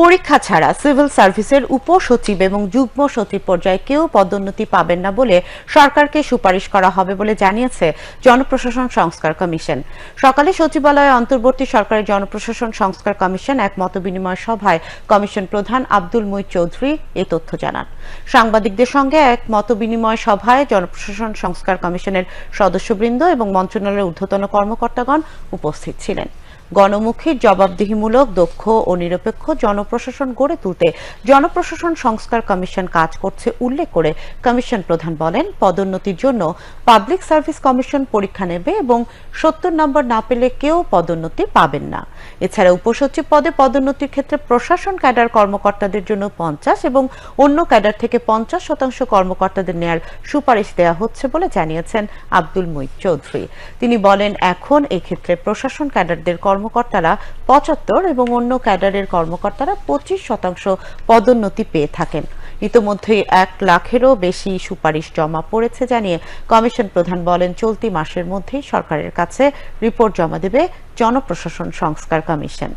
পরীক্ষা ছাড়া সিভিল সার্ভিসের উপসচিব এবং যুগ্ম সচিব পর্যায়ে কেউ পদোন্নতি পাবেন না বলে সরকারকে সুপারিশ করা হবে বলে জানিয়েছে জনপ্রশাসন সংস্কার কমিশন। সকালে সচিবালয়ে অন্তর্বর্তী সরকারের জনপ্রশাসন সংস্কার কমিশন এক মতবিনিময় সভায় কমিশন প্রধান আব্দুল মুইত চৌধুরী এই তথ্য জানান। সাংবাদিকদের সঙ্গে এক মতবিনিময় সভায় জনপ্রশাসন সংস্কার কমিশনের সদস্যবৃন্দ এবং মন্ত্রণালয়ের ঊর্ধ্বতন কর্মকর্তাগণ উপস্থিত ছিলেন। গণমুখী, জবাবদিহিমূলক, দক্ষ ও নিরপেক্ষ জনপ্রশাসন গড়ে তুলতে জনপ্রশাসন সংস্কার কমিশন কাজ করছে উল্লেখ করে কমিশন প্রধান বলেন, পদোন্নতির জন্য পাবলিক সার্ভিস কমিশন পরীক্ষা নেবে এবং ৭০ নম্বর না পেলে কেউ পদোন্নতি পাবেন না। এছাড়া উপসচিব পদে পদোন্নতির ক্ষেত্রে প্রশাসন ক্যাডার কর্মকর্তাদের জন্য ৫০ এবং অন্য ক্যাডার থেকে ৫০% কর্মকর্তাদের নেয়ার সুপারিশ দেওয়া হচ্ছে বলে জানিয়েছেন আব্দুল মুইত চৌধুরী। তিনি বলেন, এখন এক্ষেত্রে প্রশাসন ক্যাডারদের কর্মকর্তারা ৭৫ এবং অন্য ক্যাডারের কর্মকর্তারা ২৫% পদোন্নতি পেয়ে থাকেন। ইতোমধ্যেই ১ লাখেরও বেশি সুপারিশ জমা পড়েছে জানিয়ে কমিশন প্রধান বলেন, চলতি মাসের মধ্যেই সরকারের কাছে রিপোর্ট জমা দেবে জনপ্রশাসন সংস্কার কমিশন।